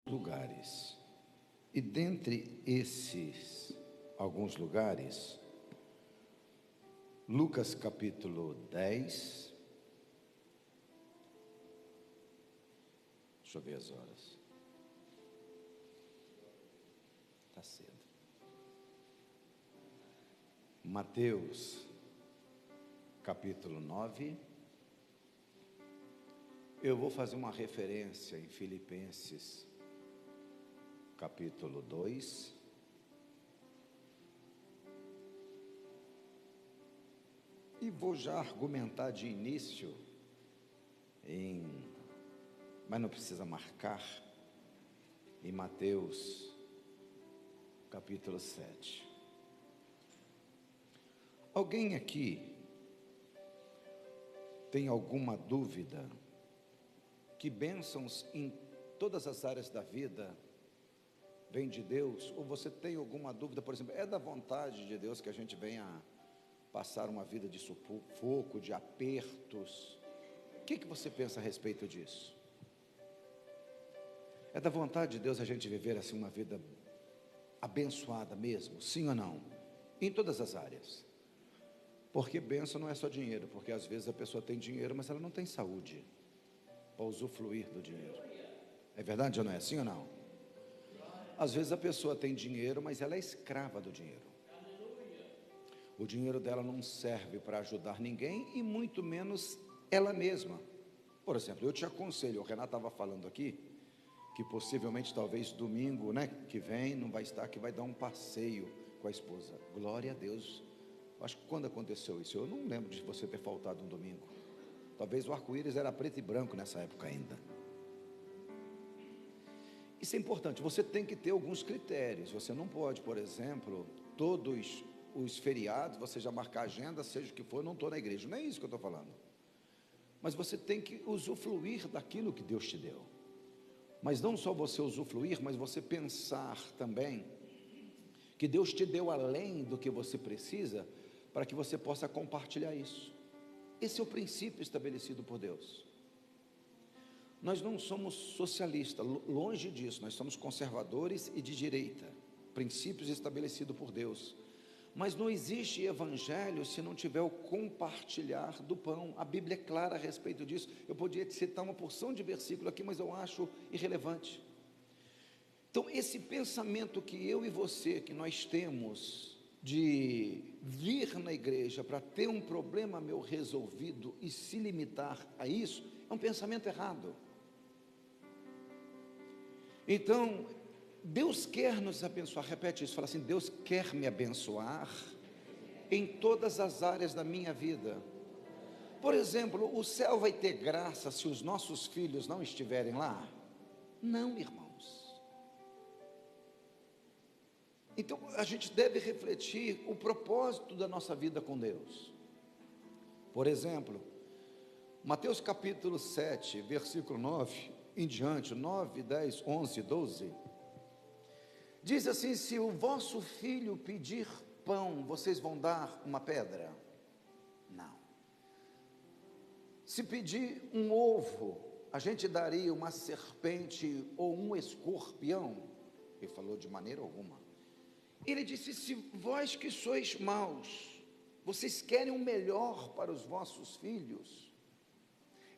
lugares. E dentre esses alguns lugares, Lucas capítulo 10, deixa eu ver as horas, está cedo. Mateus capítulo 9, eu vou fazer uma referência em Filipenses capítulo 2, e vou já argumentar de início, mas não precisa marcar, em Mateus capítulo 7. Alguém aqui tem alguma dúvida que bênçãos em todas as áreas da vida vem de Deus? Ou você tem alguma dúvida, por exemplo, é da vontade de Deus que a gente venha passar uma vida de sufoco, de apertos? O que você pensa a respeito disso? É da vontade de Deus a gente viver assim uma vida abençoada mesmo, sim ou não? Em todas as áreas. Porque bênção não é só dinheiro, porque às vezes a pessoa tem dinheiro, mas ela não tem saúde para usufruir do dinheiro. É verdade ou não é assim ou não? Às vezes a pessoa tem dinheiro, mas ela é escrava do dinheiro. O dinheiro dela não serve para ajudar ninguém e muito menos ela mesma. Por exemplo, eu te aconselho, o Renato estava falando aqui, que possivelmente talvez domingo, que vem, não vai estar aqui, vai dar um passeio com a esposa. Glória a Deus. Acho que quando aconteceu isso, eu não lembro de você ter faltado um domingo. Talvez o arco-íris era preto e branco nessa época ainda. Isso é importante, você tem que ter alguns critérios. Você não pode, por exemplo, todos os feriados, você já marcar a agenda, seja o que for, eu não estou na igreja. Não é isso que eu estou falando. Mas você tem que usufruir daquilo que Deus te deu. Mas não só você usufruir, mas você pensar também que Deus te deu além do que você precisa, para que você possa compartilhar isso. Esse é o princípio estabelecido por Deus. Nós não somos socialistas, longe disso, nós somos conservadores e de direita, princípios estabelecidos por Deus. Mas não existe evangelho se não tiver o compartilhar do pão. A Bíblia é clara a respeito disso. Eu poderia te citar uma porção de versículo aqui, mas eu acho irrelevante. Então, esse pensamento que eu e você, que nós temos de vir na igreja para ter um problema meu resolvido e se limitar a isso, é um pensamento errado. Então, Deus quer nos abençoar, repete isso, fala assim: Deus quer me abençoar em todas as áreas da minha vida. Por exemplo, o céu vai ter graça se os nossos filhos não estiverem lá? Não, irmãos. Então, a gente deve refletir o propósito da nossa vida com Deus. Por exemplo, Mateus capítulo 7, versículo 9 em diante, 9, 10, 11, 12, diz assim: se o vosso filho pedir pão, vocês vão dar uma pedra? Não. Se pedir um ovo, a gente daria uma serpente ou um escorpião? Ele falou de maneira alguma. Ele disse: se vós que sois maus, vocês querem o melhor para os vossos filhos.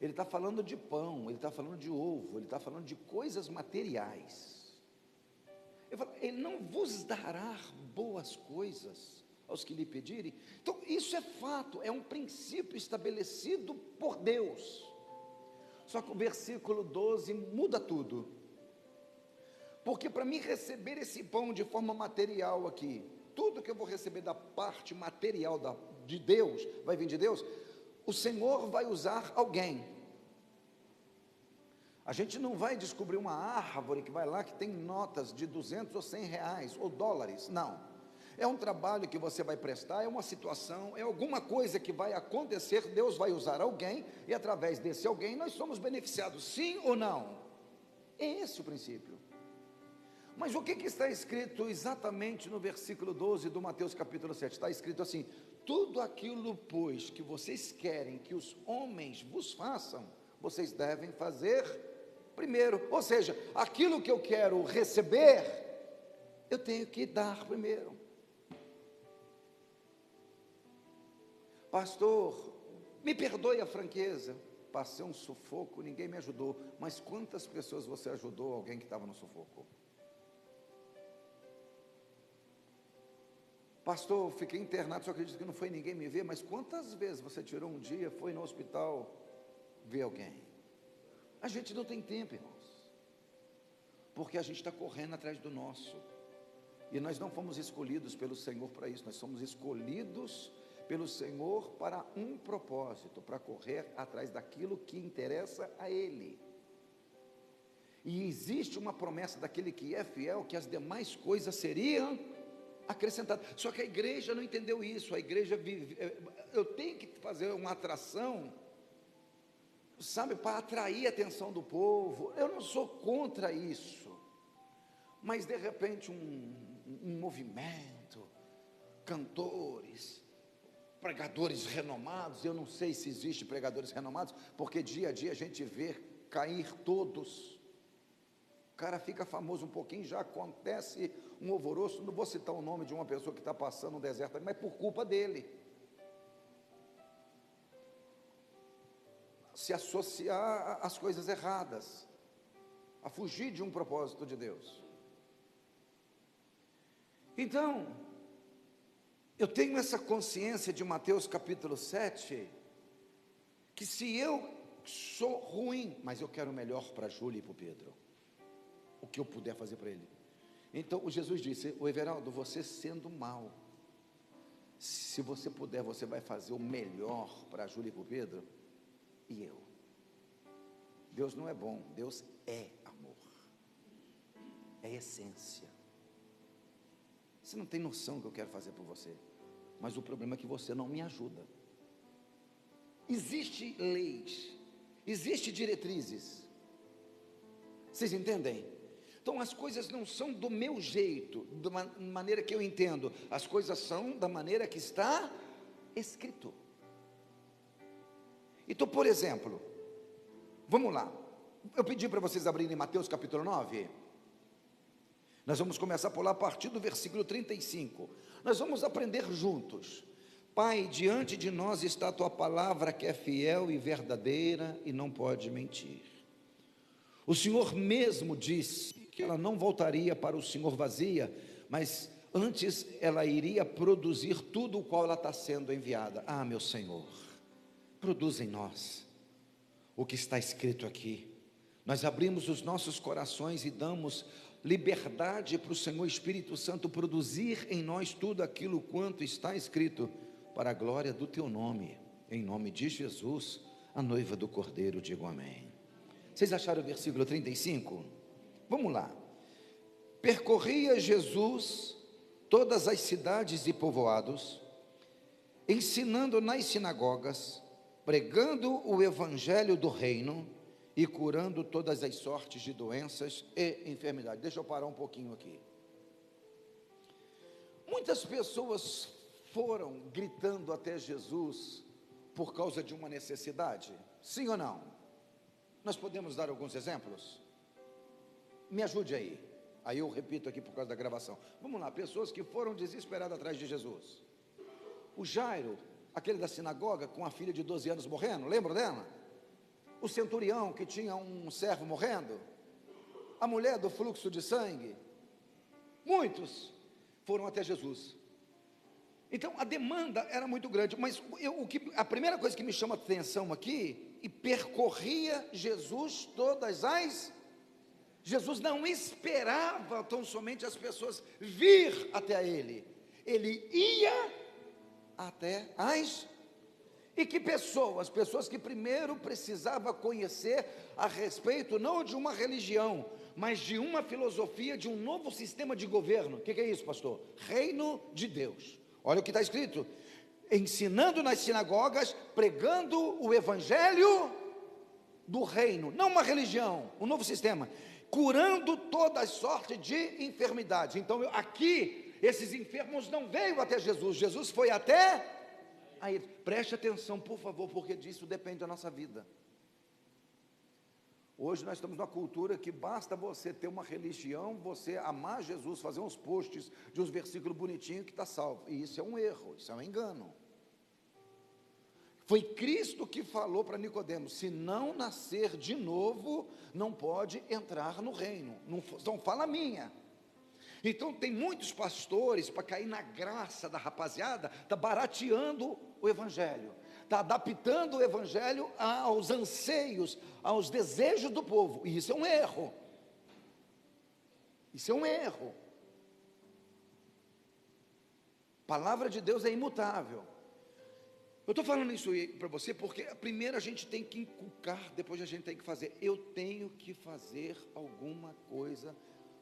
Ele está falando de pão, ele está falando de ovo, ele está falando de coisas materiais. Ele não vos dará boas coisas aos que lhe pedirem. Então isso é fato, é um princípio estabelecido por Deus. Só que o versículo 12 muda tudo. Porque para mim receber esse pão de forma material aqui, tudo que eu vou receber da parte material de Deus, vai vir de Deus, o Senhor vai usar alguém. A gente não vai descobrir uma árvore que vai lá, que tem notas de 200 ou 100 reais, ou dólares, não. É um trabalho que você vai prestar, é uma situação, é alguma coisa que vai acontecer, Deus vai usar alguém, e através desse alguém nós somos beneficiados, sim ou não? É esse o princípio. Mas o que está escrito exatamente no versículo 12 do Mateus capítulo 7? Está escrito assim: tudo aquilo, pois, que vocês querem que os homens vos façam, vocês devem fazer primeiro. Ou seja, aquilo que eu quero receber, eu tenho que dar primeiro. Pastor, me perdoe a franqueza, passei um sufoco, ninguém me ajudou. Mas quantas pessoas você ajudou alguém que estava no sufoco? Pastor, fiquei internado, só acredito que não foi ninguém me ver, mas quantas vezes você tirou um dia, foi no hospital ver alguém? A gente não tem tempo, irmãos, porque a gente está correndo atrás do nosso, e nós não fomos escolhidos pelo Senhor para isso, nós somos escolhidos pelo Senhor para um propósito, para correr atrás daquilo que interessa a Ele. E existe uma promessa daquele que é fiel, que as demais coisas seriam acrescentadas. Só que a igreja não entendeu isso. A igreja vive, eu tenho que fazer uma atração, sabe, para atrair a atenção do povo. Eu não sou contra isso, mas de repente um movimento, cantores, pregadores renomados. Eu não sei se existe pregadores renomados, porque dia a dia a gente vê cair todos. O cara fica famoso um pouquinho, já acontece um alvoroço. Não vou citar o nome de uma pessoa que está passando um deserto, mas por culpa dele. Se associar às coisas erradas, a fugir de um propósito de Deus. Então, eu tenho essa consciência de Mateus capítulo 7, que se eu sou ruim, mas eu quero o melhor para a Júlia e para o Pedro, o que eu puder fazer para ele. Então, o Jesus disse: o Everaldo, você sendo mal, se você puder, você vai fazer o melhor para a Júlia e para o Pedro, e eu. Deus não é bom, Deus é amor, é essência. Você não tem noção do que eu quero fazer por você, mas o problema é que você não me ajuda. Existem leis, existem diretrizes, vocês entendem? Então as coisas não são do meu jeito, da maneira que eu entendo, as coisas são da maneira que está escrito. Então, por exemplo, vamos lá, eu pedi para vocês abrirem Mateus capítulo 9, nós vamos começar por lá a partir do versículo 35, nós vamos aprender juntos. Pai, diante de nós está a tua palavra que é fiel e verdadeira e não pode mentir. O Senhor mesmo disse que ela não voltaria para o Senhor vazia, mas antes ela iria produzir tudo o qual ela está sendo enviada. Ah, meu Senhor, produz em nós o que está escrito aqui. Nós abrimos os nossos corações e damos liberdade para o Senhor Espírito Santo produzir em nós tudo aquilo quanto está escrito, para a glória do teu nome, em nome de Jesus, a noiva do Cordeiro. Digo amém. Vocês acharam o versículo 35? Vamos lá. Percorria Jesus todas as cidades e povoados, ensinando nas sinagogas, pregando o evangelho do reino e curando todas as sortes de doenças e enfermidades. Deixa eu parar um pouquinho aqui. Muitas pessoas foram gritando até Jesus por causa de uma necessidade, sim ou não? Nós podemos dar alguns exemplos? Me ajude aí eu repito aqui por causa da gravação. Vamos lá, pessoas que foram desesperadas atrás de Jesus. O Jairo, aquele da sinagoga com a filha de 12 anos morrendo, lembram dela? O centurião que tinha um servo morrendo, a mulher do fluxo de sangue, muitos foram até Jesus. Então a demanda era muito grande, mas a primeira coisa que me chama a atenção aqui, e percorria Jesus todas as... Jesus não esperava tão somente as pessoas vir até ele, ele ia até as... E que pessoas? Pessoas que primeiro precisava conhecer a respeito não de uma religião, mas de uma filosofia, de um novo sistema de governo. O que é isso, pastor? Reino de Deus. Olha o que está escrito: ensinando nas sinagogas, pregando o evangelho do reino, não uma religião, um novo sistema, curando toda sorte de enfermidades. Então aqui, esses enfermos não veio até Jesus, Jesus foi até a eles. Preste atenção, por favor, porque disso depende da nossa vida. Hoje nós estamos numa cultura que basta você ter uma religião, você amar Jesus, fazer uns posts de uns versículos bonitinhos que está salvo. E isso é um erro, isso é um engano. Foi Cristo que falou para Nicodemos: se não nascer de novo, não pode entrar no reino. Não fala minha. Então tem muitos pastores, para cair na graça da rapaziada, está barateando o evangelho, está adaptando o evangelho aos anseios, aos desejos do povo, e isso é um erro. Isso é um erro. A palavra de Deus é imutável. Eu estou falando isso para você porque primeiro a gente tem que inculcar, depois a gente tem que fazer. Eu tenho que fazer alguma coisa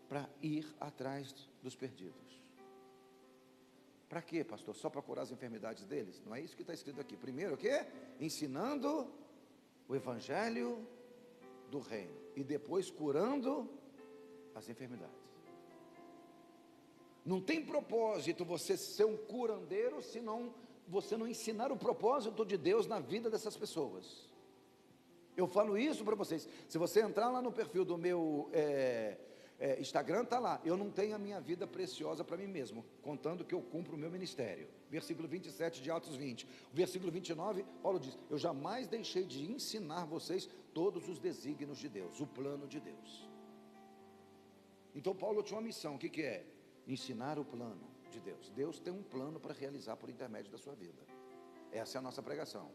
para ir atrás dos perdidos. Para quê, pastor? Só para curar as enfermidades deles? Não é isso que está escrito aqui. Primeiro o quê? Ensinando o evangelho do reino, e depois curando as enfermidades. Não tem propósito você ser um curandeiro, se você não ensinar o propósito de Deus na vida dessas pessoas. Eu falo isso para vocês. Se você entrar lá no perfil do meu Instagram, está lá: eu não tenho a minha vida preciosa para mim mesmo, contando que eu cumpro o meu ministério. Versículo 27 de Atos 20. O versículo 29, Paulo diz: eu jamais deixei de ensinar vocês todos os desígnios de Deus, o plano de Deus. Então Paulo tinha uma missão. O que é? Ensinar o plano de Deus. Deus tem um plano para realizar por intermédio da sua vida. Essa é a nossa pregação.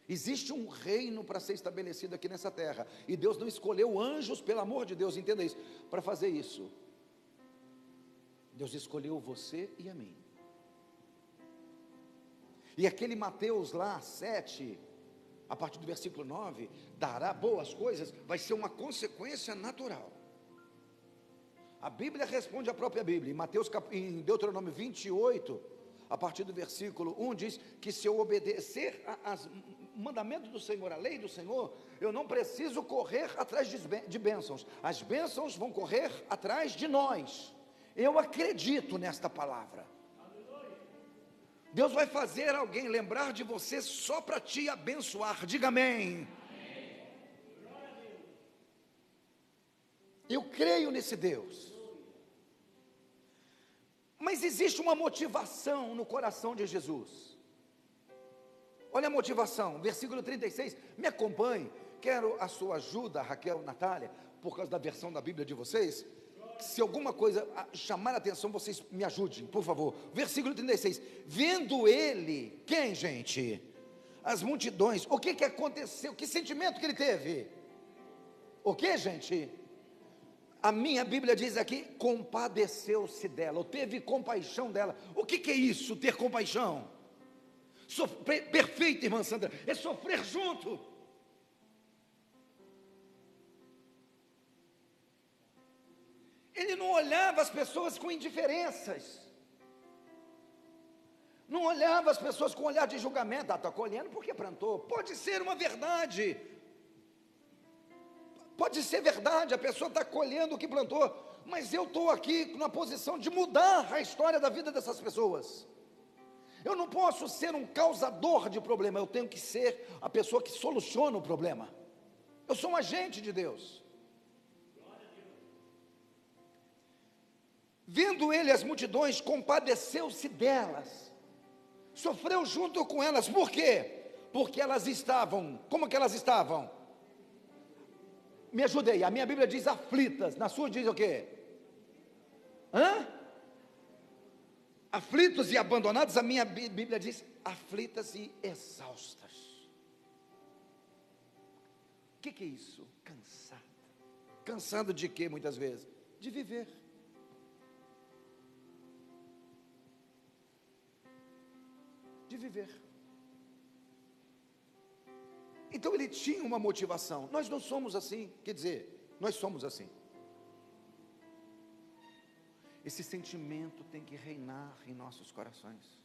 Existe um reino para ser estabelecido aqui nessa terra, e Deus não escolheu anjos, pelo amor de Deus, entenda isso, para fazer isso. Deus escolheu você e a mim. E aquele Mateus lá, 7, a partir do versículo 9, dará boas coisas, vai ser uma consequência natural. A Bíblia responde à própria Bíblia. Em Deuteronômio 28, a partir do versículo 1, diz que se eu obedecer aos mandamentos do Senhor, a lei do Senhor, eu não preciso correr atrás de bênçãos. As bênçãos vão correr atrás de nós. Eu acredito nesta palavra. Deus vai fazer alguém lembrar de você só para te abençoar. Diga amém. Eu creio nesse Deus. Mas existe uma motivação no coração de Jesus. Olha a motivação, versículo 36, me acompanhe. Quero a sua ajuda, Raquel, Natália, por causa da versão da Bíblia de vocês. Se alguma coisa chamar a atenção, vocês me ajudem, por favor. Versículo 36, vendo ele, quem, gente? As multidões. O que aconteceu? Que sentimento que ele teve? O que, gente? A minha Bíblia diz aqui, compadeceu-se dela, ou teve compaixão dela. O que é isso, ter compaixão? Perfeito, irmã Sandra, é sofrer junto. Ele não olhava as pessoas com indiferenças, não olhava as pessoas com olhar de julgamento. Está colhendo porque plantou. Pode ser uma verdade, pode ser verdade, a pessoa está colhendo o que plantou, mas eu estou aqui na posição de mudar a história da vida dessas pessoas. Eu não posso ser um causador de problema, eu tenho que ser a pessoa que soluciona o problema. Eu sou um agente de Deus. Vendo ele as multidões, compadeceu-se delas, sofreu junto com elas. Por quê? Porque elas estavam, como que elas estavam? Me ajudei, a minha Bíblia diz aflitas, na sua diz o quê? Aflitos e abandonados, a minha Bíblia diz aflitas e exaustas. O que é isso? Cansado. Cansado de quê muitas vezes? De viver. De viver. Então ele tinha uma motivação. Nós não somos assim, quer dizer, nós somos assim. Esse sentimento tem que reinar em nossos corações.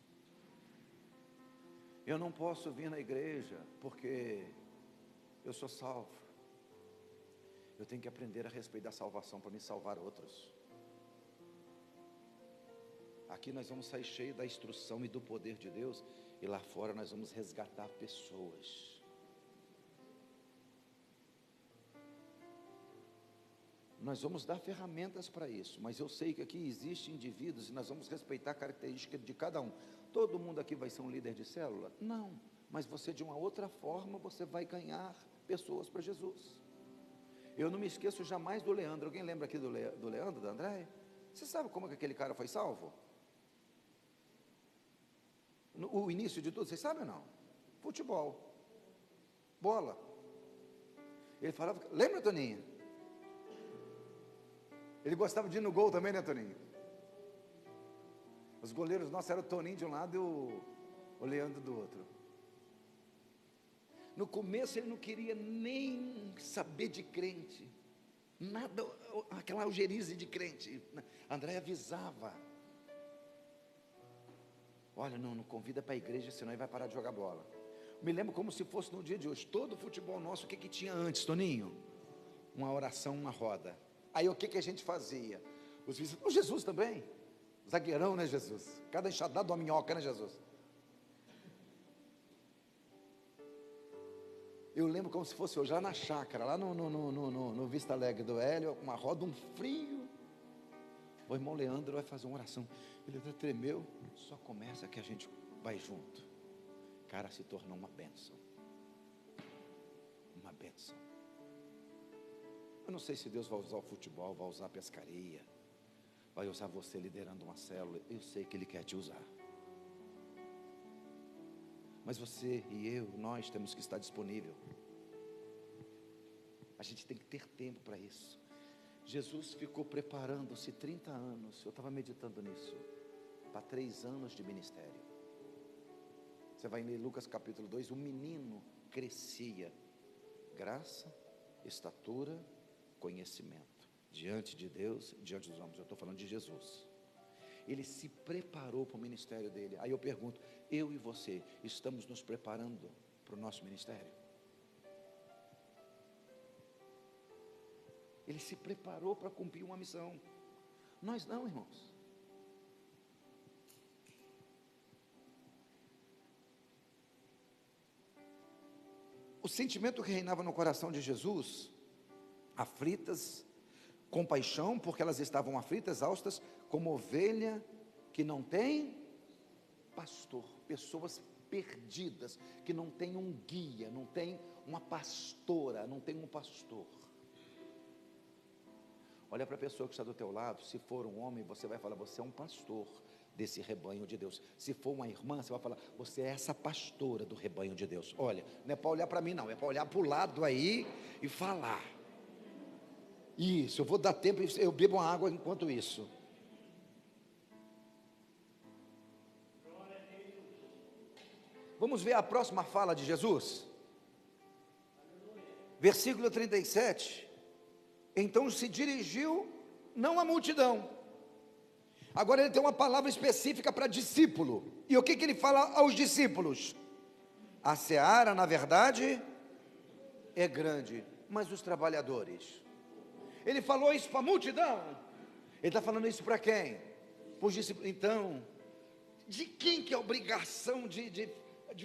Eu não posso vir na igreja porque eu sou salvo. Eu tenho que aprender a respeito da salvação para me salvar outros. Aqui nós vamos sair cheio da instrução e do poder de Deus, e lá fora nós vamos resgatar pessoas. Nós vamos dar ferramentas para isso, mas eu sei que aqui existem indivíduos e nós vamos respeitar a característica de cada um. Todo mundo aqui vai ser um líder de célula? Não, mas você de uma outra forma, você vai ganhar pessoas para Jesus. Eu não me esqueço jamais do Leandro. Alguém lembra aqui do Leandro, da André? Você sabe como que aquele cara foi salvo? O início de tudo, vocês sabem ou não? Futebol, bola. Ele falava, lembra, Toninho? Ele gostava de ir no gol também, né, Toninho? Os goleiros nossos eram o Toninho de um lado e o Leandro do outro. No começo ele não queria nem saber de crente, nada, aquela algerize de crente. André avisava: olha, não convida para a igreja, senão ele vai parar de jogar bola. Me lembro como se fosse no dia de hoje. Todo o futebol nosso, o que tinha antes, Toninho? Uma oração, uma roda. Aí o que a gente fazia? O Jesus também, zagueirão, né, Jesus? Cada enxadada de uma minhoca, né, Jesus? Eu lembro como se fosse hoje, lá na chácara, lá no Vista Alegre do Hélio, uma roda, um frio. O irmão Leandro vai fazer uma oração. Ele até tremeu, só começa que a gente vai junto. Cara, se tornou uma bênção. Uma bênção. Eu não sei se Deus vai usar o futebol, vai usar a pescaria, vai usar você liderando uma célula. Eu sei que Ele quer te usar. Mas você e eu, nós temos que estar disponível. A gente tem que ter tempo para isso. Jesus ficou preparando-se 30 anos, eu estava meditando nisso, para 3 anos de ministério. Você vai ler Lucas capítulo 2, o menino crescia, graça, estatura, conhecimento, diante de Deus, diante dos homens. Eu estou falando de Jesus. Ele se preparou para o ministério dele. Aí eu pergunto, eu e você, estamos nos preparando para o nosso ministério? Ele se preparou para cumprir uma missão. Nós não, irmãos. O sentimento que reinava no coração de Jesus, aflitas, compaixão, porque elas estavam aflitas, exaustas, como ovelha que não tem pastor, pessoas perdidas, que não tem um guia, não tem uma pastora, não tem um pastor. Olha para a pessoa que está do teu lado. Se for um homem, você vai falar, você é um pastor desse rebanho de Deus. Se for uma irmã, você vai falar, você é essa pastora do rebanho de Deus. Olha, não é para olhar para mim não, é para olhar para o lado aí e falar. Isso, eu vou dar tempo, eu bebo uma água enquanto isso. Vamos ver a próxima fala de Jesus. Versículo 37. Então se dirigiu, não à multidão. Agora ele tem uma palavra específica para discípulo. E o que ele fala aos discípulos? A seara, na verdade, é grande, mas os trabalhadores. Ele falou isso para a multidão. Ele está falando isso para quem? Para os discípulos. Então, de quem que é a obrigação de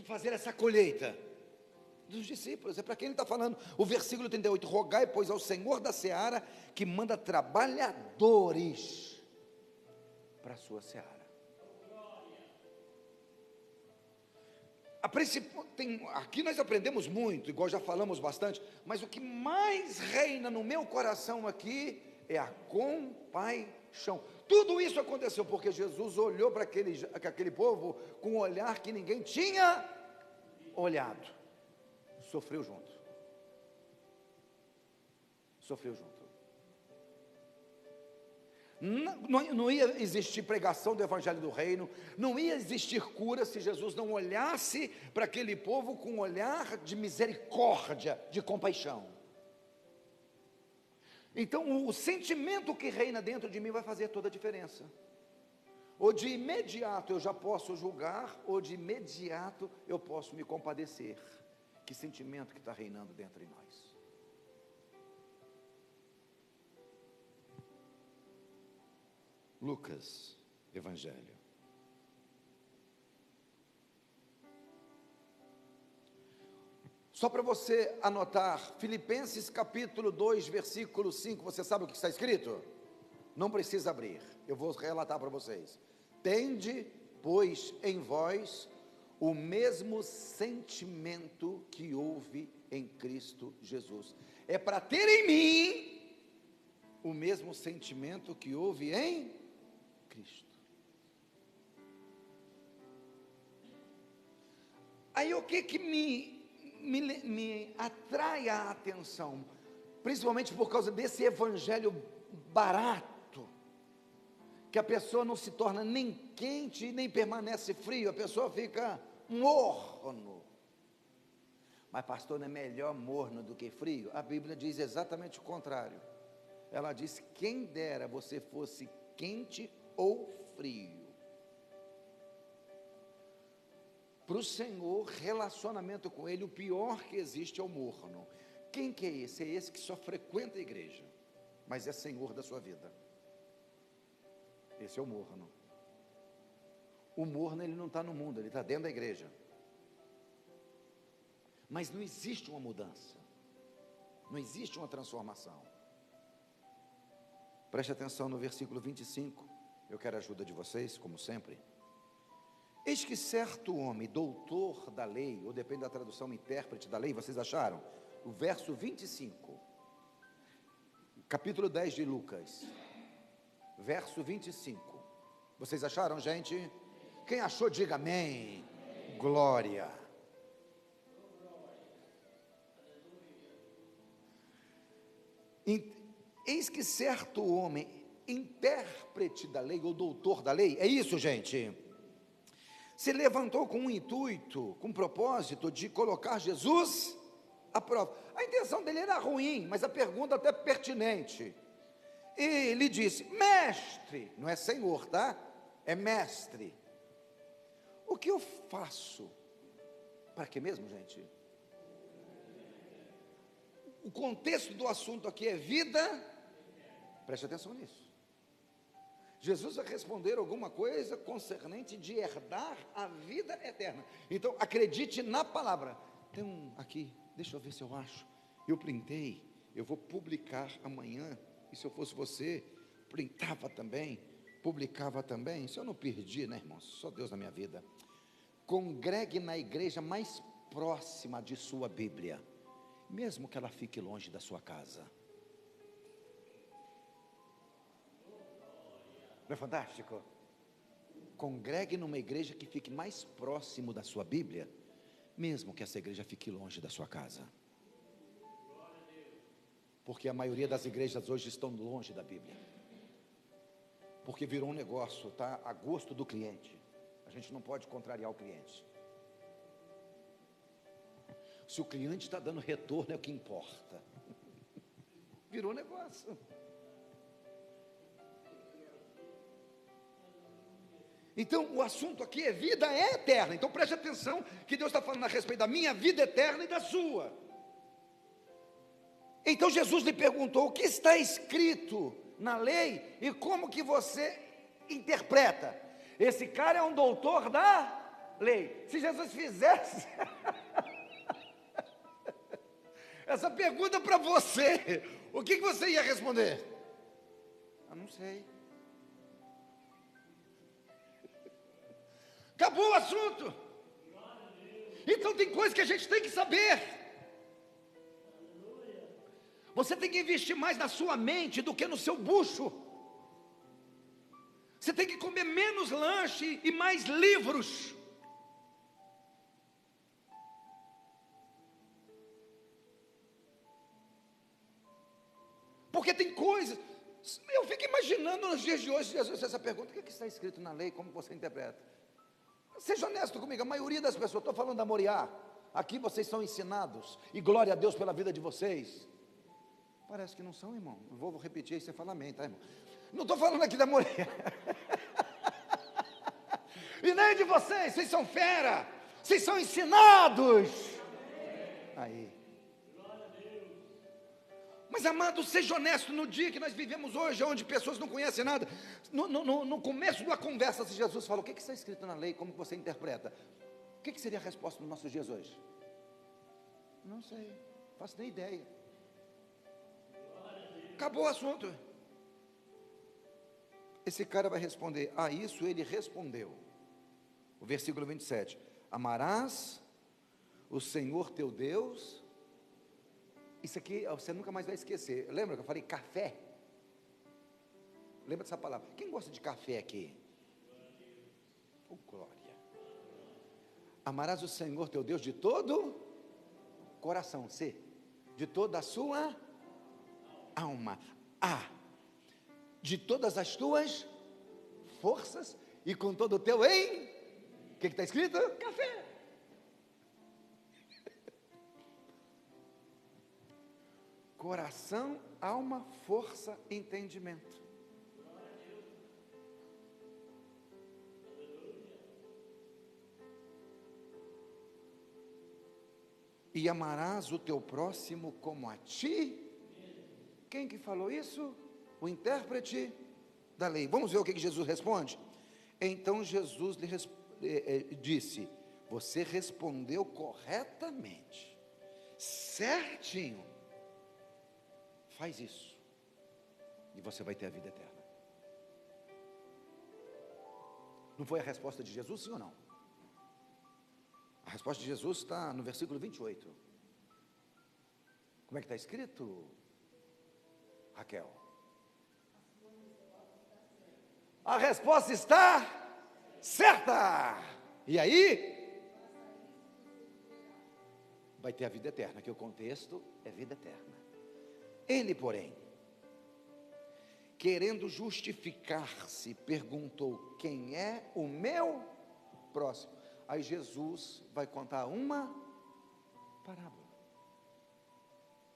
fazer essa colheita? Dos discípulos, é para quem ele está falando. O versículo 38, rogai pois ao Senhor da seara, que manda trabalhadores para a sua seara. Aqui nós aprendemos muito, igual já falamos bastante, mas o que mais reina no meu coração aqui é a compaixão. Tudo isso aconteceu porque Jesus olhou para aquele povo com um olhar que ninguém tinha olhado. Sofreu junto. Sofreu junto. Não ia existir pregação do Evangelho do Reino, não ia existir cura se Jesus não olhasse para aquele povo com um olhar de misericórdia, de compaixão. Então o sentimento que reina dentro de mim vai fazer toda a diferença. Ou de imediato eu já posso julgar, ou de imediato eu posso me compadecer. Que sentimento que está reinando dentro de nós? Lucas, Evangelho. Só para você anotar, Filipenses capítulo 2, versículo 5, você sabe o que está escrito? Não precisa abrir, eu vou relatar para vocês. Tende, pois, em vós o mesmo sentimento que houve em Cristo Jesus. É para ter em mim o mesmo sentimento que houve em Cristo. Aí o que me atrai a atenção, principalmente por causa desse evangelho barato, que a pessoa não se torna nem quente, nem permanece frio, a pessoa fica morno. Mas pastor, não é melhor morno do que frio? A Bíblia diz exatamente o contrário. Ela diz, quem dera você fosse quente ou frio. Para o Senhor, relacionamento com Ele, o pior que existe é o morno. Quem que é esse? É esse que só frequenta a igreja, mas é Senhor da sua vida. Esse é o morno. O morno, ele não está no mundo, ele está dentro da igreja. Mas não existe uma mudança, não existe uma transformação. Preste atenção no versículo 25, eu quero a ajuda de vocês, como sempre. Eis que certo homem, doutor da lei, ou depende da tradução, intérprete da lei, vocês acharam? O verso 25, capítulo 10 de Lucas, verso 25, vocês acharam, gente? Quem achou, diga amém. Glória. Eis que certo homem, intérprete da lei, ou doutor da lei, é isso, gente? Se levantou com um intuito, com um propósito de colocar Jesus à prova. A intenção dele era ruim, mas a pergunta até pertinente. E ele disse, mestre, não é senhor, tá? É mestre. O que eu faço? Para quê mesmo, gente? O contexto do assunto aqui é vida. Preste atenção nisso. Jesus vai responder alguma coisa concernente de herdar a vida eterna. Então, acredite na palavra. Tem um aqui, deixa eu ver se eu acho. Eu printei, eu vou publicar amanhã. E se eu fosse você, printava também, publicava também. Se eu não perdi, né, irmãos? Só Deus na minha vida. Congregue na igreja mais próxima de sua Bíblia, mesmo que ela fique longe da sua casa. Não é fantástico? Congregue numa igreja que fique mais próximo da sua Bíblia, mesmo que essa igreja fique longe da sua casa. Porque a maioria das igrejas hoje estão longe da Bíblia. Porque virou um negócio, tá? A gosto do cliente. A gente não pode contrariar o cliente. Se o cliente está dando retorno, é o que importa. Virou negócio. Então, o assunto aqui é vida eterna. Então, preste atenção que Deus está falando a respeito da minha vida eterna e da sua. Então, Jesus lhe perguntou, o que está escrito na lei e como que você interpreta? Esse cara é um doutor da lei. Se Jesus fizesse essa pergunta para você, o que você ia responder? Eu não sei. Acabou o assunto. Então tem coisas que a gente tem que saber. Você tem que investir mais na sua mente do que no seu bucho. Você tem que comer menos lanche e mais livros. Porque tem coisas. Eu fico imaginando nos dias de hoje, Jesus, essa pergunta: o que está escrito na lei? Como você interpreta? Seja honesto comigo, a maioria das pessoas, estou falando da Moriá, aqui vocês são ensinados, e glória a Deus pela vida de vocês. Parece que não são, irmão. Eu vou repetir aí, você fala amém, tá, irmão? Não estou falando aqui da Moriá. E nem de vocês, vocês são fera, vocês são ensinados. Aí. Mas amado, seja honesto, no dia que nós vivemos hoje, onde pessoas não conhecem nada, no começo da conversa, se Jesus fala, o que está escrito na lei, como você interpreta? O que seria a resposta nos nossos dias hoje? Não sei, não faço nem ideia. Acabou o assunto. Esse cara vai responder. A isso ele respondeu. O versículo 27. Amarás o Senhor teu Deus. Isso aqui você nunca mais vai esquecer. Lembra que eu falei café? Lembra dessa palavra? Quem gosta de café aqui? Oh, glória. Amarás o Senhor teu Deus de todo coração. C. De toda a sua alma. A. De todas as tuas forças e com todo o teu em. O que está escrito? Café. Coração, alma, força, entendimento. E amarás o teu próximo como a ti. Quem que falou isso? O intérprete da lei. Vamos ver o que Jesus responde? Então Jesus lhe disse: você respondeu corretamente, certinho, faz isso, e você vai ter a vida eterna. Não foi a resposta de Jesus, sim ou não? A resposta de Jesus está no versículo 28. Como é que está escrito, Raquel? A resposta está certa. E aí? Vai ter a vida eterna, que o contexto é vida eterna. Ele, porém, querendo justificar-se, perguntou: quem é o meu próximo? Aí Jesus vai contar uma parábola,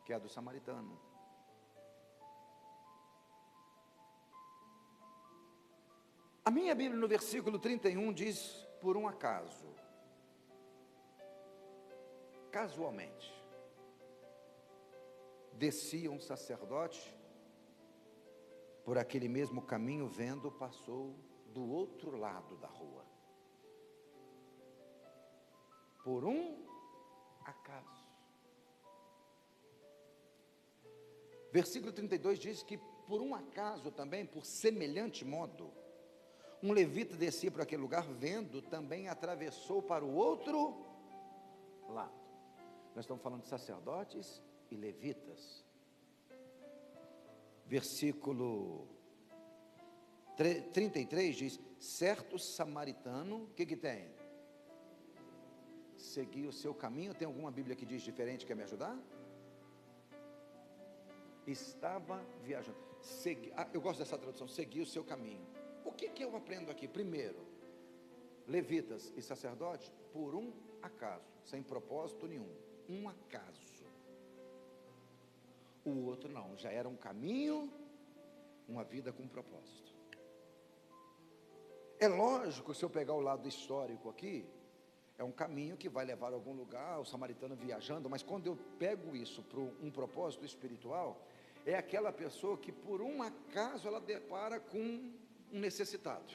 que é a do samaritano. A minha Bíblia, no versículo 31, diz: por um acaso, casualmente, descia um sacerdote por aquele mesmo caminho, vendo, passou do outro lado da rua. Por um acaso. Versículo 32 diz que por um acaso também, por semelhante modo, um levita descia por aquele lugar, vendo, também atravessou para o outro lado. Nós estamos falando de sacerdotes e levitas. Versículo 33 diz: certo samaritano, o que tem? Seguir o seu caminho. Tem alguma Bíblia que diz diferente? Quer me ajudar? Estava viajando. Eu gosto dessa tradução, seguir o seu caminho. O que eu aprendo aqui? Primeiro, levitas e sacerdotes, por um acaso, sem propósito nenhum, um acaso. O outro não, já era um caminho, uma vida com propósito. É lógico, se eu pegar o lado histórico aqui, é um caminho que vai levar a algum lugar, o samaritano viajando, mas quando eu pego isso para um propósito espiritual, é aquela pessoa que por um acaso ela depara com um necessitado.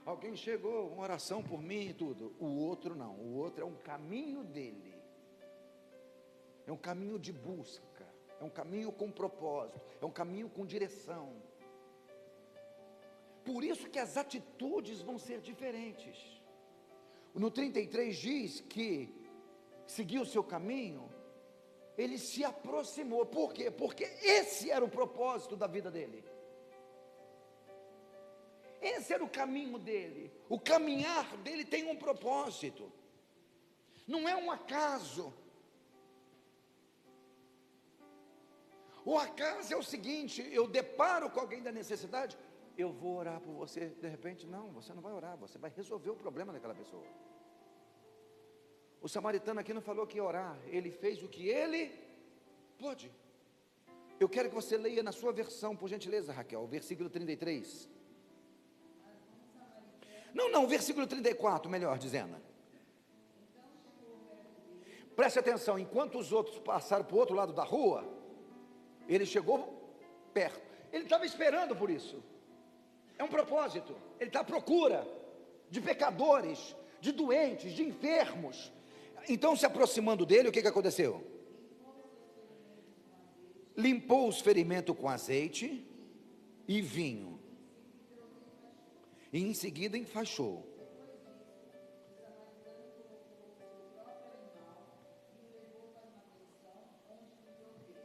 Alguém chegou, uma oração por mim e tudo. O outro não, o outro é um caminho dele, é um caminho de busca, é um caminho com propósito, é um caminho com direção. Por isso que as atitudes vão ser diferentes. No 33 diz que seguiu o seu caminho, ele se aproximou. Por quê? Porque esse era o propósito da vida dele. Esse era o caminho dele. O caminhar dele tem um propósito. Não é um acaso. O acaso é o seguinte: eu deparo com alguém da necessidade, eu vou orar por você. De repente, não, você não vai orar, você vai resolver o problema daquela pessoa. O samaritano aqui não falou que ia orar, ele fez o que ele pôde. Eu quero que você leia na sua versão, por gentileza, Raquel, o versículo 33. Não, o versículo 34, melhor dizendo. Preste atenção, enquanto os outros passaram para o outro lado da rua, ele chegou perto. Ele estava esperando por isso. É um propósito. Ele está à procura de pecadores, de doentes, de enfermos. Então, se aproximando dele, o que aconteceu? Limpou os ferimentos com azeite e vinho, e em seguida enfaixou.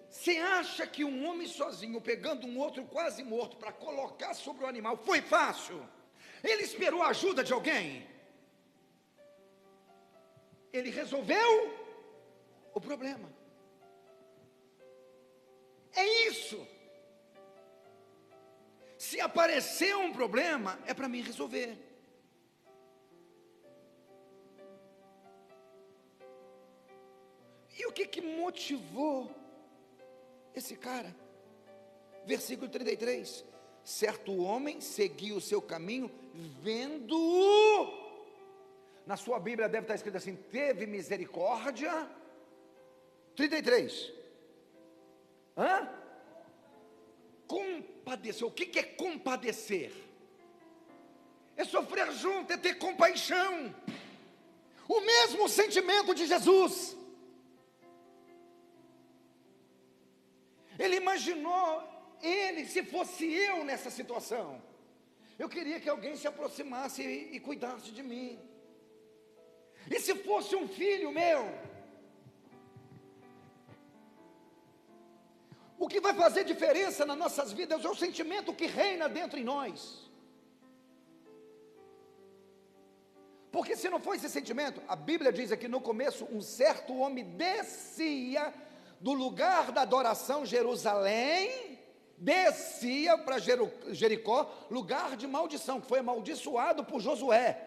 Você acha que um homem sozinho, pegando um outro quase morto, para colocar sobre o animal, foi fácil? Ele esperou a ajuda de alguém? Ele resolveu o problema. É isso. Se aparecer um problema, é para mim resolver. E o que motivou esse cara? Versículo 33. Certo homem seguiu o seu caminho, vendo-o. Na sua Bíblia deve estar escrito assim: teve misericórdia. 33. Compadecer. O que é compadecer? É sofrer junto, é ter compaixão. O mesmo sentimento de Jesus. Ele imaginou, se fosse eu nessa situação, eu queria que alguém se aproximasse e cuidasse de mim. E se fosse um filho meu, o que vai fazer diferença nas nossas vidas é o sentimento que reina dentro em nós. Porque se não for esse sentimento, a Bíblia diz aqui no começo, um certo homem descia do lugar da adoração, Jerusalém, descia para Jericó, lugar de maldição, que foi amaldiçoado por Josué.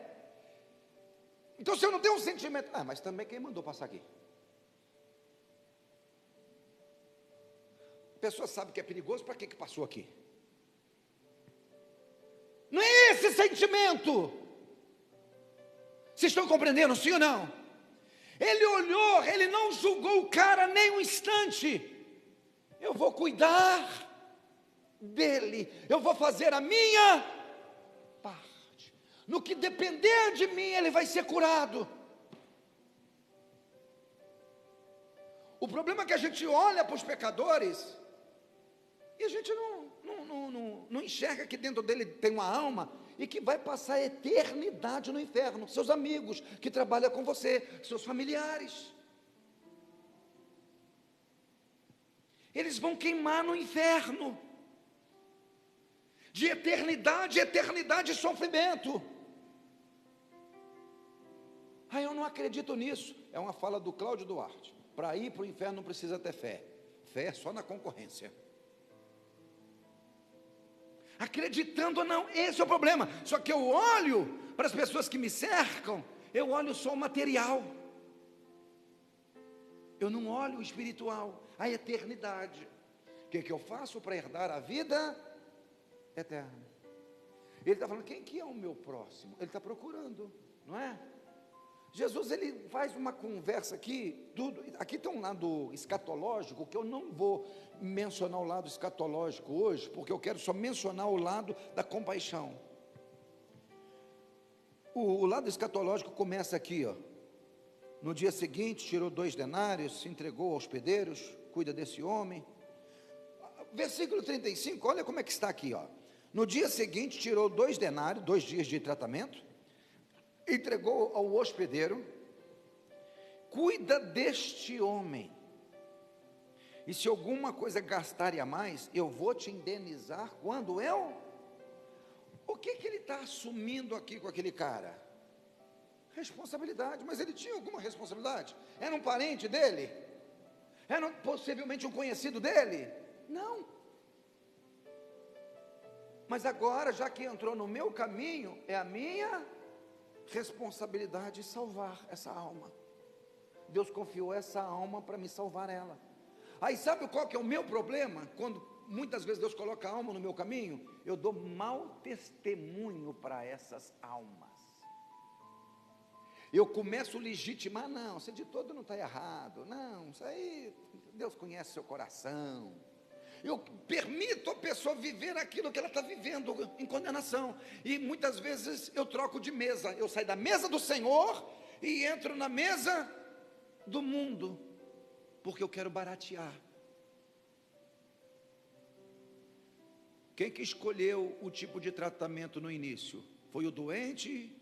Então, se eu não tenho um sentimento, mas também quem mandou passar aqui? A pessoa sabe que é perigoso, para que passou aqui? Não é esse sentimento. Vocês estão compreendendo, sim ou não? Ele olhou, ele não julgou o cara nem um instante. Eu vou cuidar dele, eu vou fazer a minha parte. No que depender de mim, ele vai ser curado. O problema é que a gente olha para os pecadores e a gente não enxerga que dentro dele tem uma alma e que vai passar a eternidade no inferno. Seus amigos que trabalham com você, seus familiares, eles vão queimar no inferno, de eternidade, eternidade de sofrimento. Eu não acredito nisso. É uma fala do Cláudio Duarte. Para ir para o inferno não precisa ter fé. Fé é só na concorrência. Acreditando ou não, esse é o problema. Só que eu olho para as pessoas que me cercam, eu olho só o material. Eu não olho o espiritual, a eternidade. O que eu faço para herdar a vida eterna? Ele está falando, quem que é o meu próximo? Ele está procurando, não é? Jesus, ele faz uma conversa aqui, aqui tem um lado escatológico, que eu não vou mencionar o lado escatológico hoje, porque eu quero só mencionar o lado da compaixão. O lado escatológico começa aqui, ó. No dia seguinte, tirou 2 denários, se entregou aos hospedeiros, cuida desse homem. Versículo 35, olha como é que está aqui, ó. No dia seguinte, tirou 2 denários, 2 dias de tratamento, entregou ao hospedeiro, cuida deste homem, e se alguma coisa gastar a mais, eu vou te indenizar quando eu... O que ele está assumindo aqui com aquele cara? Responsabilidade. Mas ele tinha alguma responsabilidade? Era um parente dele? Era possivelmente um conhecido dele? Não. Mas agora, já que entrou no meu caminho, é a minha responsabilidade salvar essa alma. Deus confiou essa alma para me salvar ela. Aí sabe qual que é o meu problema? Quando muitas vezes Deus coloca a alma no meu caminho, eu dou mau testemunho para essas almas. Eu começo a legitimar, não, você de todo não está errado, não, isso aí, Deus conhece seu coração. Eu permito a pessoa viver aquilo que ela está vivendo em condenação, e muitas vezes eu troco de mesa, eu saio da mesa do Senhor e entro na mesa do mundo, porque eu quero baratear. Quem que escolheu o tipo de tratamento no início? Foi o doente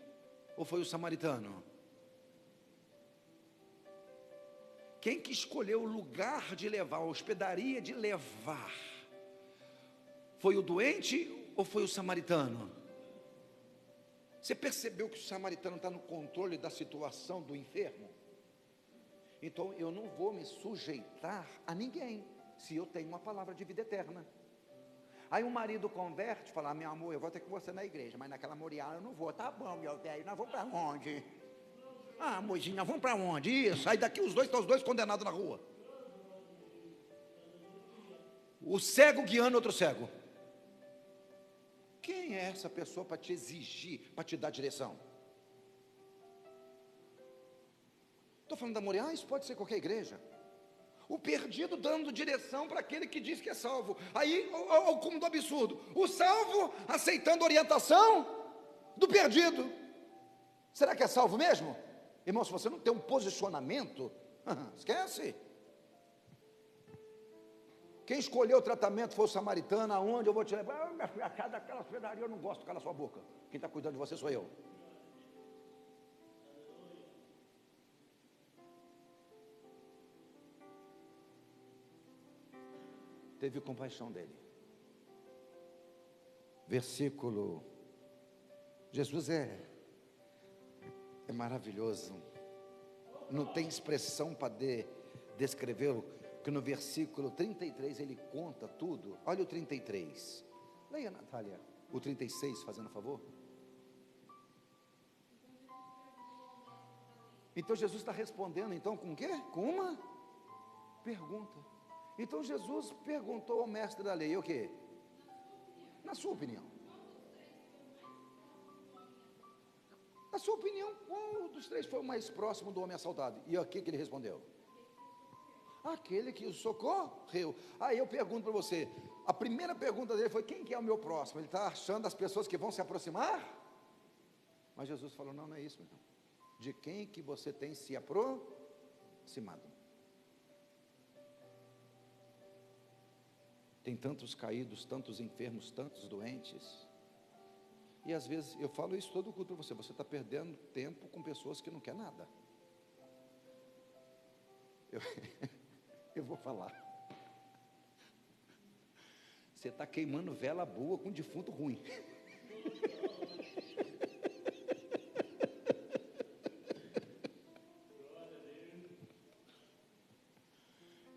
ou foi o samaritano? Quem que escolheu o lugar de levar, a hospedaria de levar? Foi o doente ou foi o samaritano? Você percebeu que o samaritano está no controle da situação do enfermo? Então eu não vou me sujeitar a ninguém, se eu tenho uma palavra de vida eterna. Aí o marido converte, fala: meu amor, eu vou ter com você na igreja, mas naquela Moriá eu não vou. Tá bom, meu velho, nós vamos para onde? Ah, mozinho, nós vamos para onde? Isso, aí daqui os dois, estão os dois condenados na rua. O cego guiando outro cego. Quem é essa pessoa para te exigir, para te dar direção? Estou falando da Moriá, isso pode ser qualquer igreja. O perdido dando direção para aquele que diz que é salvo. Aí, o cúmulo do absurdo, o salvo aceitando orientação do perdido. Será que é salvo mesmo? Irmão, se você não tem um posicionamento, esquece. Quem escolheu o tratamento foi o samaritano. Aonde eu vou te levar? Minha filha, a casa daquela hospedaria eu não gosto, cala sua boca. Quem está cuidando de você sou eu. Teve compaixão dele. Versículo. Jesus é maravilhoso. Não tem expressão para descrevê-lo, que no versículo 33 ele conta tudo. Olha o 33. Leia, Natália, o 36, fazendo favor. Então Jesus está respondendo então com o quê? Com uma pergunta. Então Jesus perguntou ao mestre da lei: o quê? Na sua opinião. Na sua opinião, qual dos três foi o mais próximo do homem assaltado? E o que ele respondeu? Aquele que o socorreu. Aí eu pergunto para você, a primeira pergunta dele foi: quem que é o meu próximo? Ele está achando as pessoas que vão se aproximar? Mas Jesus falou: não, não é isso, meu irmão. De quem que você tem se aproximado? Tem tantos caídos, tantos enfermos, tantos doentes. E às vezes, eu falo isso todo culto para você, você está perdendo tempo com pessoas que não querem nada. Eu vou falar. Você está queimando vela boa com defunto ruim.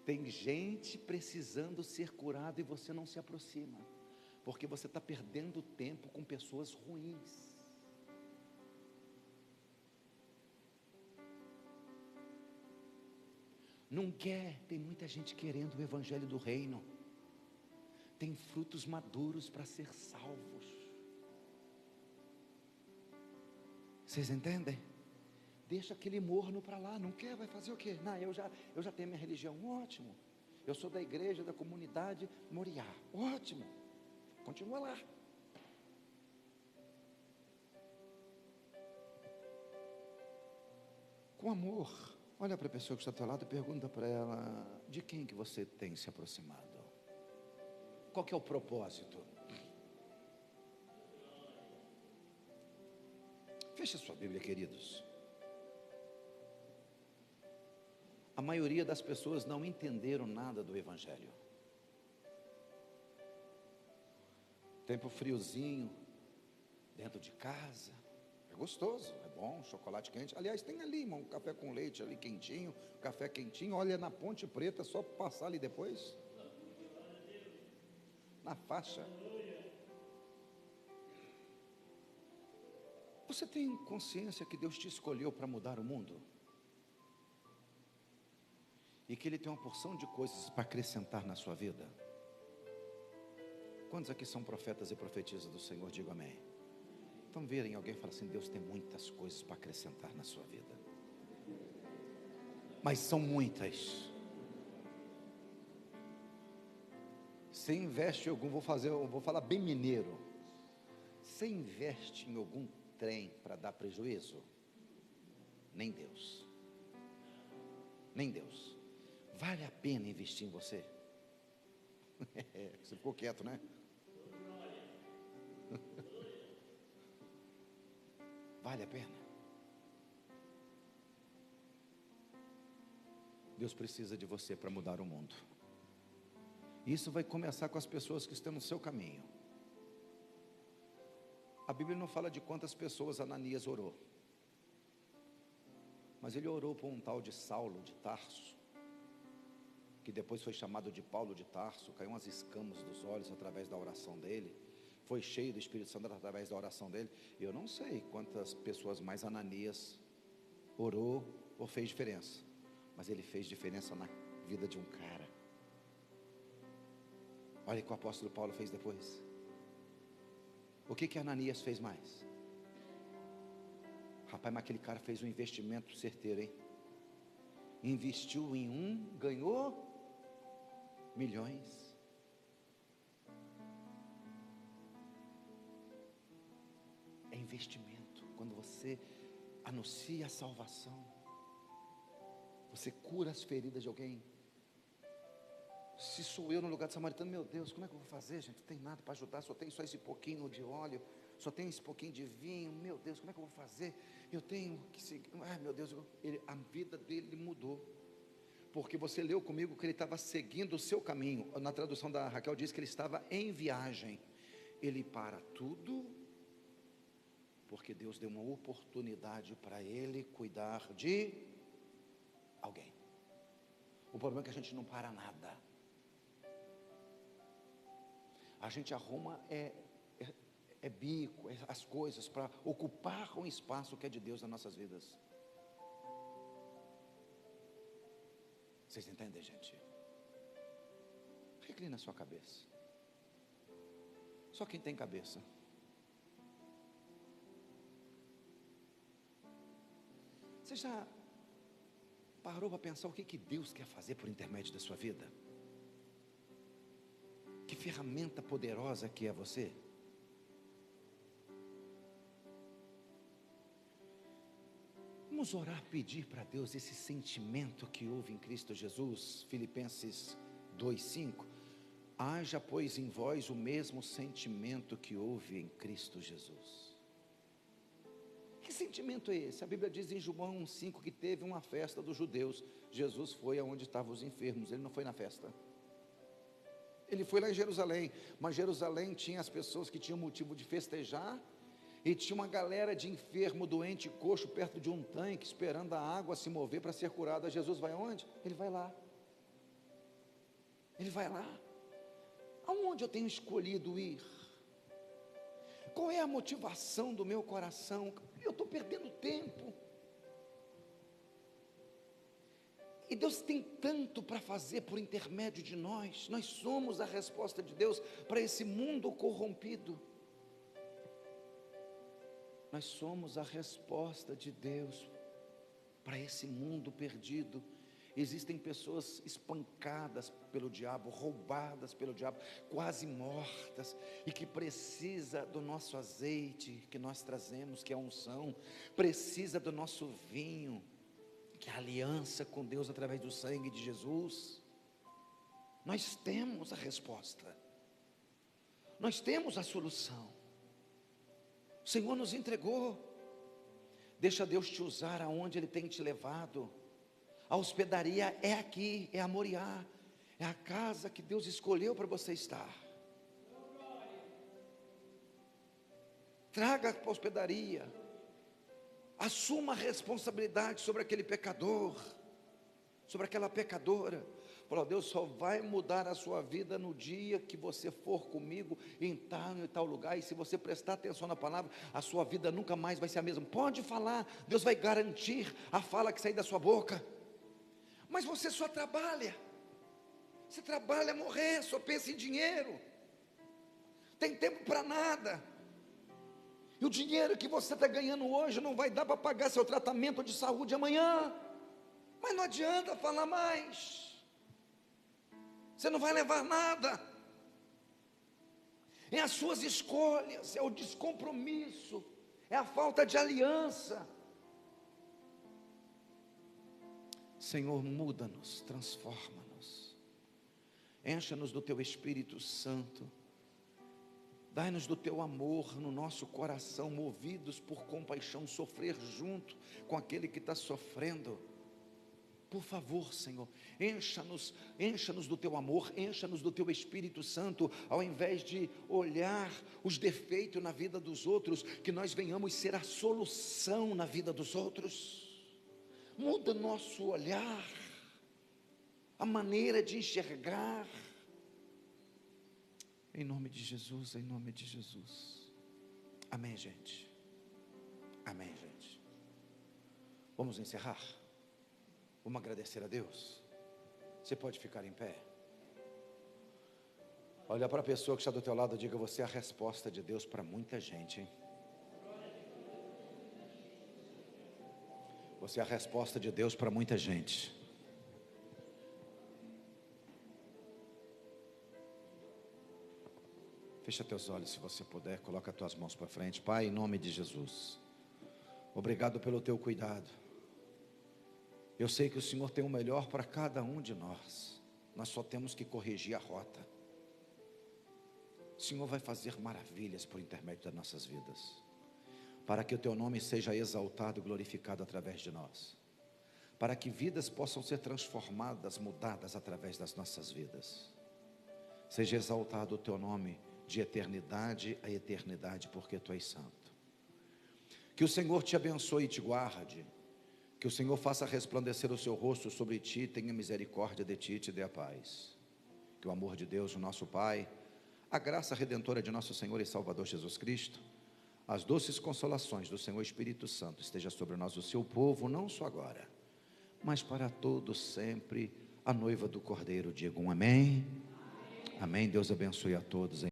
Tem gente precisando ser curada e você não se aproxima, porque você está perdendo tempo com pessoas ruins. Não quer, tem muita gente querendo o evangelho do reino, tem frutos maduros para ser salvos. Vocês entendem? Deixa aquele morno para lá, não quer, vai fazer o quê? Não, eu já tenho minha religião, ótimo. Eu sou da igreja, da comunidade Moriá, ótimo. Continua lá. Com amor, olha para a pessoa que está ao teu lado e pergunta para ela: de quem que você tem se aproximado? Qual que é o propósito? Feche sua Bíblia, queridos. A maioria das pessoas não entenderam nada do evangelho. Tempo friozinho, dentro de casa, é gostoso, é bom, chocolate quente. Aliás, tem ali, irmão, um café com leite ali quentinho, café quentinho. Olha, na Ponte Preta, só passar ali depois, na faixa. Você tem consciência que Deus te escolheu para mudar o mundo? E que Ele tem uma porção de coisas para acrescentar na sua vida? Quantos aqui são profetas e profetisas do Senhor? Diga amém. Então verem alguém e falar assim: Deus tem muitas coisas para acrescentar na sua vida. Mas são muitas. Você investe em algum, vou falar bem mineiro. Você investe em algum trem para dar prejuízo? Nem Deus. nem Deus. Vale a pena investir em você? Você ficou quieto, né? Vale a pena? Deus precisa de você para mudar o mundo. Isso vai começar com as pessoas que estão no seu caminho. A Bíblia não fala de quantas pessoas Ananias orou, mas ele orou por um tal de Saulo de Tarso, que depois foi chamado de Paulo de Tarso. Caiu umas escamas dos olhos através da oração dele, foi cheio do Espírito Santo através da oração dele. Eu não sei quantas pessoas mais Ananias orou ou fez diferença, mas ele fez diferença na vida de um cara. Olha o que o apóstolo Paulo fez depois. O que Ananias fez mais? Rapaz, mas aquele cara fez um investimento certeiro, hein? Investiu em um, ganhou milhões. É investimento. Quando você anuncia a salvação, você cura as feridas de alguém. Se sou eu no lugar de samaritano, meu Deus, como é que eu vou fazer, gente? Não tem nada para ajudar, só tem só esse pouquinho de óleo, só tem esse pouquinho de vinho. Meu Deus, como é que eu vou fazer? Eu tenho que seguir. Ai, meu Deus, a vida dele mudou, porque você leu comigo que ele estava seguindo o seu caminho. Na tradução da Raquel diz que ele estava em viagem. Ele para tudo, porque Deus deu uma oportunidade para ele cuidar de alguém. O problema é que a gente não para nada. A gente arruma bico, as coisas para ocupar um espaço que é de Deus nas nossas vidas. Vocês entendem, gente? Reclina a sua cabeça. Só quem tem cabeça. Você já parou para pensar o que Deus quer fazer por intermédio da sua vida? Que ferramenta poderosa que é você? Vamos orar, pedir para Deus esse sentimento que houve em Cristo Jesus. Filipenses 2:5. Haja, pois, em vós o mesmo sentimento que houve em Cristo Jesus. Que sentimento é esse? A Bíblia diz em João 5 que teve uma festa dos judeus. Jesus foi aonde estavam os enfermos, ele não foi na festa. Ele foi lá em Jerusalém, mas Jerusalém tinha as pessoas que tinham motivo de festejar, e tinha uma galera de enfermo, doente, coxo, perto de um tanque, esperando a água se mover para ser curada. Jesus vai aonde? Ele vai lá. Ele vai lá. Aonde eu tenho escolhido ir? Qual é a motivação do meu coração? Eu estou perdendo tempo. E Deus tem tanto para fazer por intermédio de nós. Nós somos a resposta de Deus para esse mundo corrompido. Nós somos a resposta de Deus para esse mundo perdido. Existem pessoas espancadas pelo diabo, roubadas pelo diabo, quase mortas, e que precisa do nosso azeite que nós trazemos, que é a unção, precisa do nosso vinho, que é a aliança com Deus através do sangue de Jesus. Nós temos a resposta, nós temos a solução. O Senhor nos entregou. Deixa Deus te usar aonde Ele tem te levado. A hospedaria é aqui, é a Moriá, é a casa que Deus escolheu para você estar. Traga para a hospedaria. Assuma a responsabilidade sobre aquele pecador, sobre aquela pecadora. Fala, Deus só vai mudar a sua vida no dia que você for comigo em tal lugar. E se você prestar atenção na palavra, a sua vida nunca mais vai ser a mesma. Pode falar, Deus vai garantir a fala que sair da sua boca. Mas você só trabalha. Você trabalha a morrer, só pensa em dinheiro. Tem tempo para nada. E o dinheiro que você está ganhando hoje não vai dar para pagar seu tratamento de saúde amanhã. Mas não adianta falar mais. Você não vai levar nada. É as suas escolhas, é o descompromisso, é a falta de aliança. Senhor, muda-nos, transforma-nos, encha-nos do Teu Espírito Santo, dai-nos do Teu amor no nosso coração, movidos por compaixão, sofrer junto com aquele que está sofrendo. Por favor, Senhor, encha-nos do Teu amor, encha-nos do Teu Espírito Santo, ao invés de olhar os defeitos na vida dos outros, que nós venhamos ser a solução na vida dos outros. Muda nosso olhar, a maneira de enxergar, em nome de Jesus, em nome de Jesus. Amém, gente. Amém, gente. Vamos encerrar. Vamos agradecer a Deus. Você pode ficar em pé. Olha para a pessoa que está do teu lado e diga: você é a resposta de Deus para muita gente, hein? Você é a resposta de Deus para muita gente. Fecha teus olhos se você puder, coloca as tuas mãos para frente. Pai, em nome de Jesus, obrigado pelo teu cuidado. Eu sei que o Senhor tem o melhor para cada um de nós. Nós só temos que corrigir a rota. O Senhor vai fazer maravilhas por intermédio das nossas vidas, para que o teu nome seja exaltado e glorificado através de nós, para que vidas possam ser transformadas, mudadas através das nossas vidas. Seja exaltado o teu nome de eternidade a eternidade, porque tu és santo. Que o Senhor te abençoe e te guarde. Que o Senhor faça resplandecer o seu rosto sobre ti, tenha misericórdia de ti e te dê a paz. Que o amor de Deus, o nosso Pai, a graça redentora de nosso Senhor e Salvador Jesus Cristo, as doces consolações do Senhor Espírito Santo esteja sobre nós, o seu povo, não só agora, mas para todos sempre. A noiva do Cordeiro, diga um amém. Amém. Deus abençoe a todos.